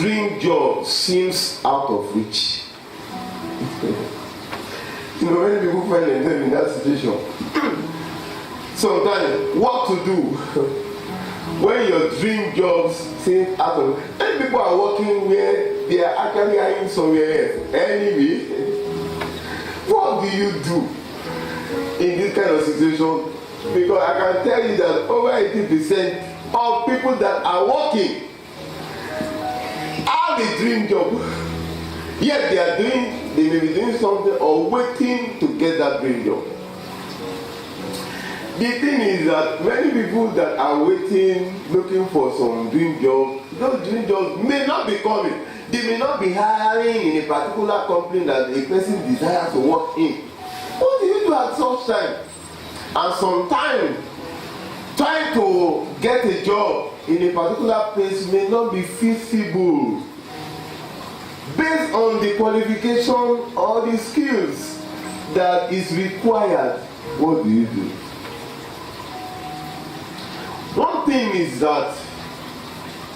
dream job seems out of reach. You know, many people find themselves in that situation. Sometimes, what to do when your dream jobs seem out of reach? Many people are working where they are actually hiring somewhere else. Anyway, what do you do in this kind of situation? Because I can tell you that over 80% of people that are working have a dream job. Yet they may be doing something or waiting to get that dream job. The thing is that many people that are waiting, looking for some dream job, those dream jobs may not be coming. They may not be hiring in a particular company that a person desires to work in. What do you do at such time? And sometimes trying to get a job in a particular place may not be feasible based on the qualification or the skills that is required. What do you do? One thing is that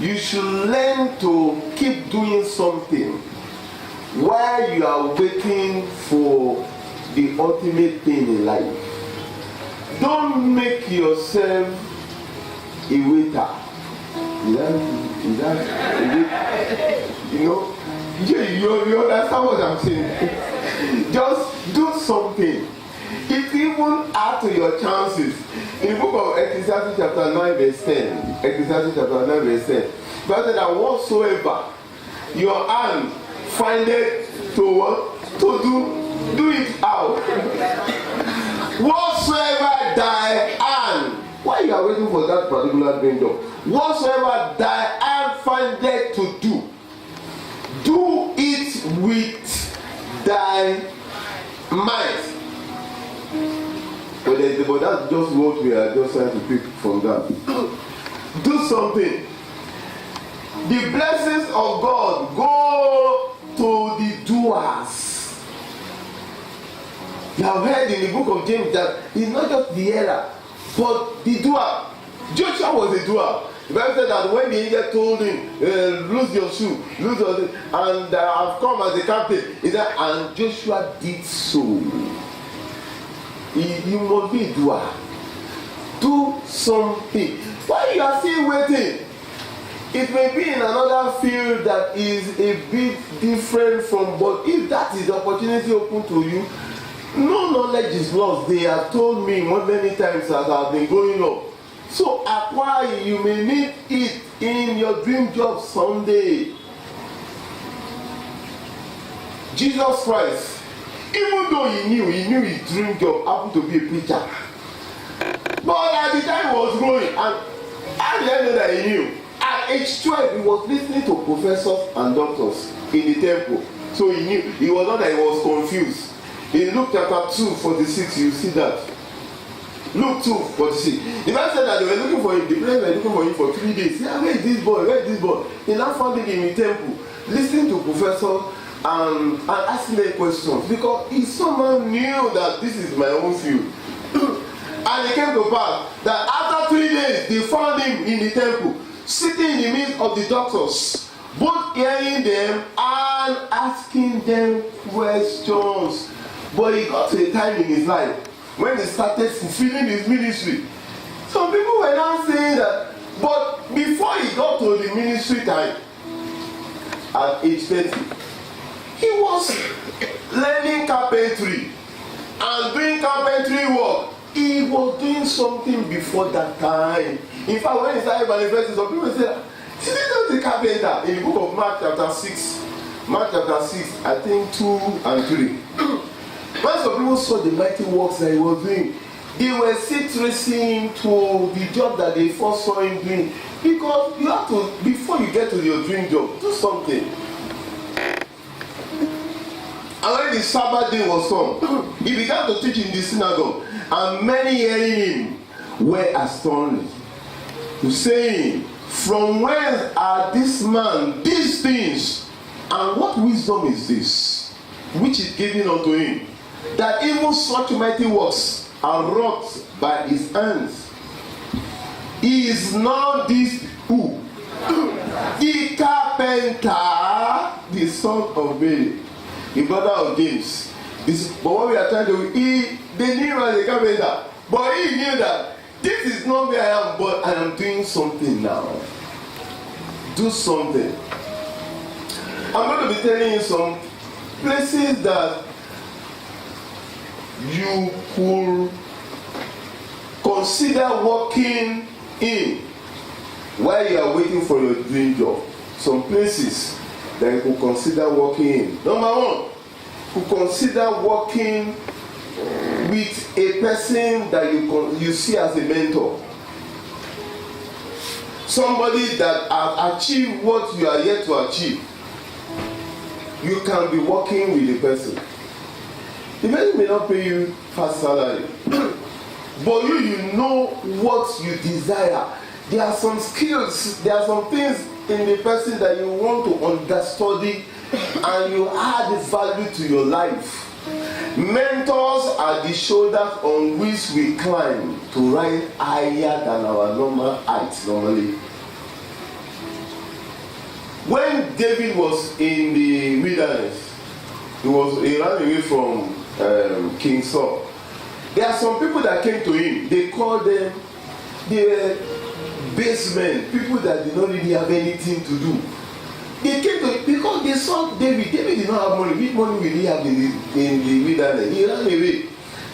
you should learn to keep doing something while you are waiting for the ultimate thing in life. Don't make yourself a waiter. You know, you understand what I'm saying? Just do something. It even add to your chances. In the book of Ecclesiastes chapter 9 verse 10, Ecclesiastes chapter 9 verse 10, God said that whatsoever your hand findeth to what? To do it out. Whatsoever thy hand, why you are waiting for that particular dream job? Whatsoever thy hand findeth to do it with thy might. But that's just what we are just trying to pick from that. Do something. The blessings of God go to the doers. You have heard in the book of James that it's not just the hearer, but the doer. Joshua was a doer. The Bible said that when the angel told him, lose your shoe, lose your shoe, and I've come as a captain, he said, and Joshua did so. You must be a doer. Do something. Why you are still waiting? It may be in another field that is a bit different from, but if that is the opportunity open to you, no knowledge is lost. They have told me many times as I've been going up. So acquire, you may need it in your dream job someday. Jesus Christ, even though he knew his dream job happened to be a preacher. But at the time he was growing, and how did I know that he knew? At age 12, he was listening to professors and doctors in the temple. So he knew. He was not that he was confused. In Luke chapter 2:46, you see that. Luke 2:46. The man said that they were looking for him. The players were looking for him for 3 days. Yeah, where is this boy? Where is this boy? He now found him in the temple, listening to professors and asking them questions, because he somehow knew that this is my own field. And it came to pass that after 3 days, they found him in the temple, sitting in the midst of the doctors, both hearing them and asking them questions. But he got to a time in his life when he started fulfilling his ministry. Some people were now saying that, but before he got to the ministry time, at age 30, he was learning carpentry and doing carpentry work. He was doing something before that time. In fact, when he started manifesting, some people say, "Is this not the carpenter?" In the book of Mark chapter 6, I think 2 and 3. When some people saw the mighty works that he was doing, they were still tracing him to the job that they first saw him doing. Because you have to, before you get to your dream job, do something. And when the Sabbath day was come, he began to teach in the synagogue, and many hearing him were astonished, saying, "From whence are this man these things? And what wisdom is this which is given unto him, that even such mighty works are wrought by his hands? He is not this who The carpenter, the son of Mary, the brother of James. But what we are trying to do, they knew him as a carpenter, but he knew that this is not where I am, but I am doing something now. Do something. I'm going to be telling you some places that you could consider working in while you are waiting for your dream job. Some places that you could consider working in. Number one, you could consider working with a person that you see as a mentor. Somebody that has achieved what you are yet to achieve. You can be working with the person. The person may not pay you fast salary, but you know what you desire. There are some skills, there are some things in the person that you want to understudy, and you add value to your life. Mentors are the shoulders on which we climb to rise higher than our normal height normally. When David was in the wilderness, he ran away from King Saul. There are some people that came to him. They called them the basemen, people that did not really have anything to do. They came to him because they saw David. David did not have money. Which money will he have in the wilderness? He ran away.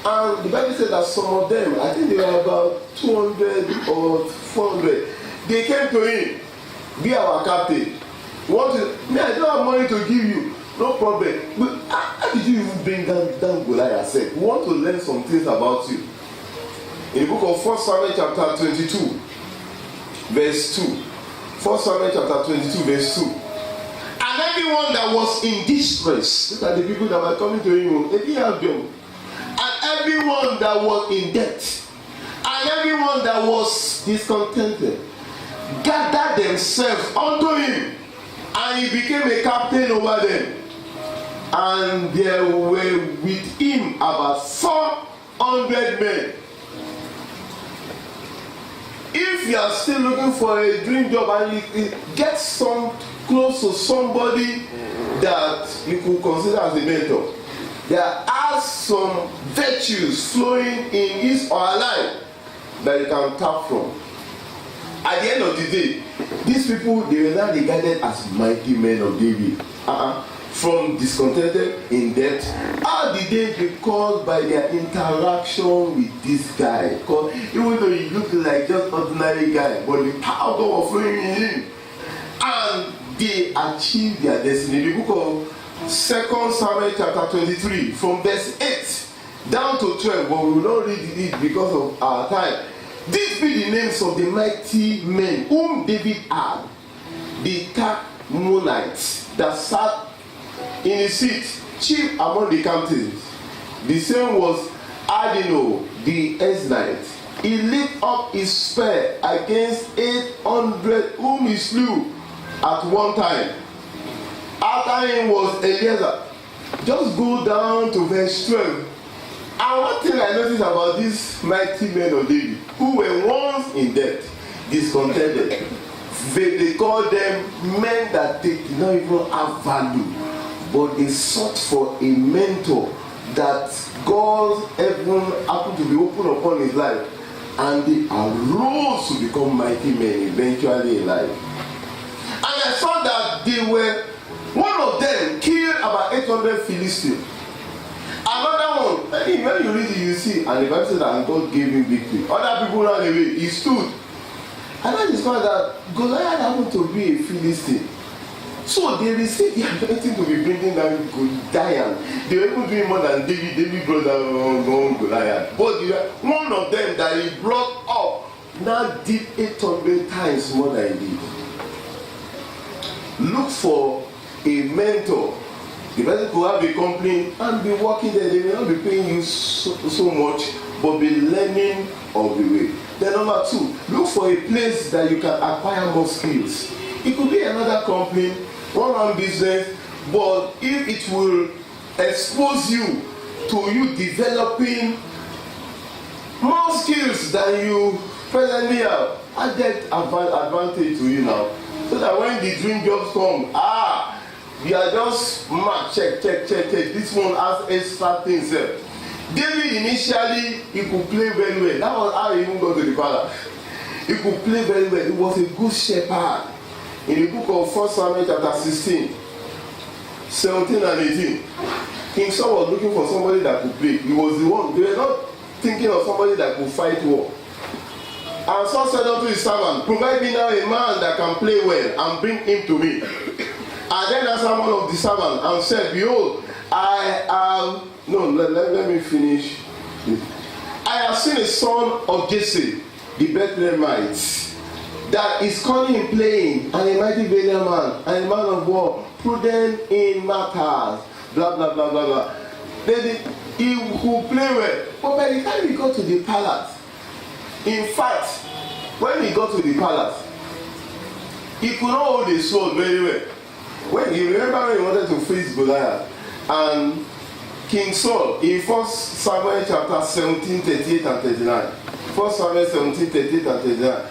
And the Bible said that some of them, I think they were about 200 or 400, they came to him, be our captain. I don't have money to give you. No problem. But how did you even bring down Goliath? Said, we want to learn some things about you. In the book of 1 Samuel chapter 22, verse 2. 1 Samuel chapter 22, verse 2. And everyone that was in distress, these are the people that were coming to him, they didn't have them. And everyone that was in debt, and everyone that was discontented, gathered themselves unto him, and he became a captain over them. And there were with him about 400 men. If you are still looking for a dream job and you get close to somebody that you could consider as a mentor, there are some virtues flowing in his or her life that you can tap from. At the end of the day, these people, they were not regarded as mighty men of David. From discontented, in debt. How did they be called? By their interaction with this guy? Because even though he looked like just ordinary guy, but the power was flowing in him, and they achieved their destiny. The book of 2 Samuel chapter 23, from verse 8 down to 12, but we will not read it because of our time. These be the names of the mighty men whom David had. The Carmelites that sat in his seat, chief among the captains. The same was Adino the Eznite. He lifted up his spear against 800 whom he slew at one time. After him was Eliezer. Just go down to verse 12. And one thing I noticed about these mighty men of David, who were once in debt, discontented, they called them men that they did not even have value, but they sought for a mentor that God's heaven happened to be opened upon his life, and they arose to become mighty men eventually in life. And I saw that they were, one of them killed about 800 Philistines. Another one, when you read it, you see, and the Bible said that God gave him victory. Other people ran away, he stood. And I discovered that Goliath happened to be a Philistine. So they received the ability to be bringing down Goliath. They were even doing more than David brought down Goliath. But one of them that he brought up now did 800 times more than he did. Look for a mentor. The person could have a company and be working there. They may not be paying you so much, but be learning of the way. Then number 2, look for a place that you can acquire more skills. It could be another company, one business, but if it will expose you to you developing more skills than you presently have, added advantage to you now. So that when the dream jobs come, you are just check. This one has extra things there. David initially, he could play very well. That was how he even got to the palace. He could play very well. He was a good shepherd. In the book of 1 Samuel chapter 16, 17 and 18, King Saul was looking for somebody that could play. He was the one. They were not thinking of somebody that could fight war. And Saul said unto his servant, provide me now a man that can play well, and bring him to me. And then answered one of the servants and said, behold, let me finish. I have seen a son of Jesse, the Bethlehemite, that is cunning in playing, and a mighty valiant man, and a man of war, prudent in matters, blah blah blah blah blah. Then he could play well. But by the time he got to the palace, in fact, when he got to the palace, he could not hold his sword very well. When he wanted to face Goliath, and King Saul in 1 Samuel chapter 17, 38 and 39. 1 Samuel 17, 38 and 39.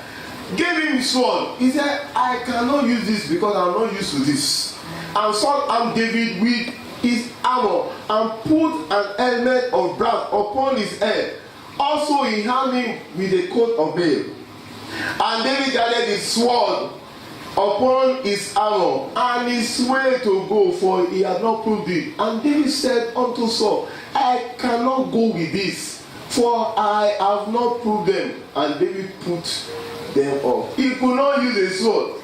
Gave him his sword. He said, I cannot use this because I'm not used to this. And Saul armed David with his armor and put an helmet of brass upon his head. Also he armed him with a coat of mail. And David gathered his sword upon his armor and his way to go, for he had not proved it. And David said unto Saul, I cannot go with this, for I have not proved them. And David put them off. He could not use a sword.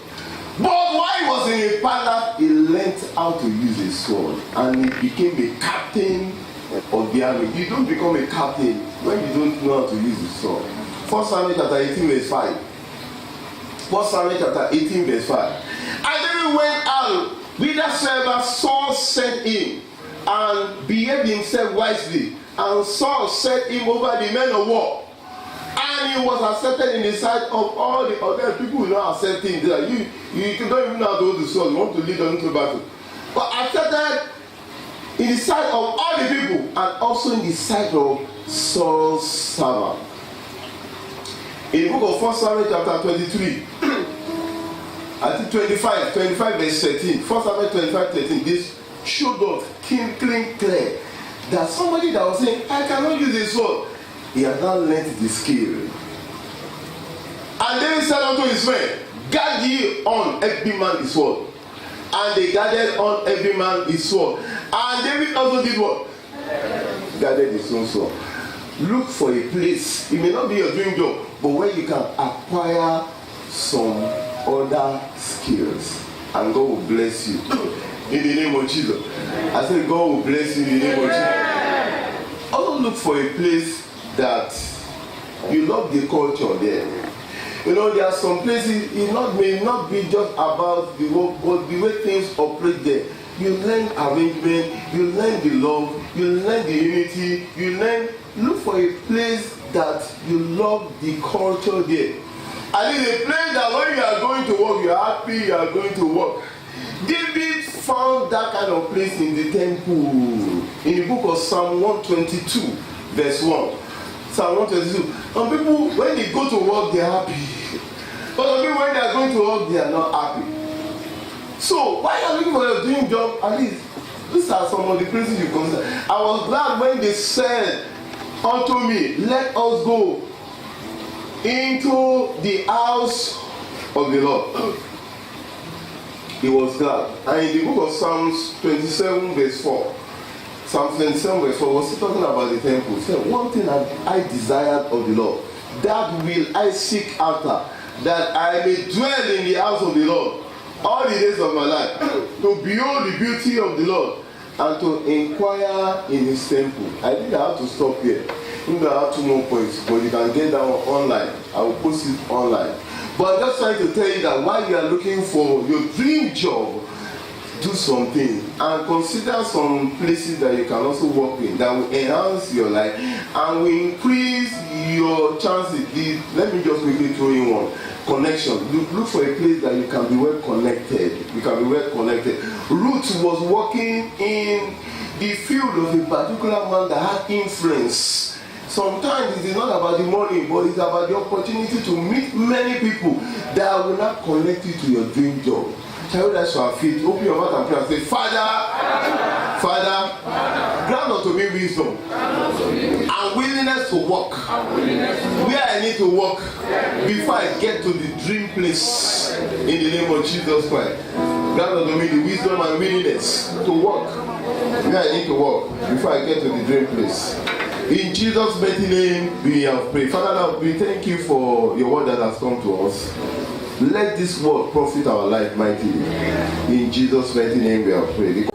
But while he was in a palace, he learned how to use a sword, and he became a captain of the army. You don't become a captain when you don't know how to use a sword. 1 Samuel chapter 18 verse 5. 1 Samuel chapter 18 verse 5. And David went out whithersoever Saul sent him, and behaved himself wisely. And Saul set him over the men of war. And he was accepted in the sight of all the other people who now accept him. Like, you don't even know how to hold the sword. You want to lead them into battle. But accepted in the sight of all the people, and also in the sight of Saul's servant. In the book of 1 Samuel chapter 23, I think 25 verse 13. 1 Samuel 25, 13. This showed up clear that somebody that was saying, I cannot use a sword, he had not learned the skill. And David said unto his friend, guard ye on every man his sword. And they guarded on every man his sword. And David also did what? Guarded his own sword. Look for a place. It may not be your dream job, but where you can acquire some other skills, and God will bless you in the name of Jesus. I said God will bless you in the name of Jesus. Also look for a place that you love the culture there. You know, there are some places, it may not be just about the work, but the way things operate there. You learn arrangement, you learn the love, you learn the unity, look for a place that you love the culture there. And it's a place that when you are going to work, you are happy, you are going to work. David found that kind of place in the temple. In the book of Psalm 122, verse 1. Psalm 122. Some people, when they go to work, they are happy. But some people, when they are going to work, they are not happy. So, while you are looking for your dream job, at least, these are some of the places you consider. I was glad when they said unto me, let us go into the house of the Lord. He was glad. And in the book of Psalms 27 verse 4, Psalm 27 verse 4 was talking about the temple. He said, one thing I desired of the Lord, that will I seek after, that I may dwell in the house of the Lord all the days of my life, to behold the beauty of the Lord, and to inquire in his temple. I think I have to stop here. Even though I have 2 more points, but you can get that one online. I will post it online. But I'm just trying to tell you that while you are looking for your dream job, do something and consider some places that you can also work in that will enhance your life and will increase your chances. Let me just quickly throw in one. Connection. Look for a place that you can be well connected. You can be well connected. Ruth was working in the field of a particular man that had influence. Sometimes it is not about the money, but it's about the opportunity to meet many people that will not connect you to your dream job. Shall we rise to our feet? Open your mouth and pray and say, Father, grant unto me wisdom and willingness to walk where I need to walk before I get to the dream place. In the name of Jesus Christ. Grant unto me the wisdom and willingness to walk where I need to walk before I get to the dream place. In Jesus' mighty name we have prayed. Father, Lord, we thank you for your word that has come to us. Let this word profit our life mightily. In Jesus' mighty name we have prayed.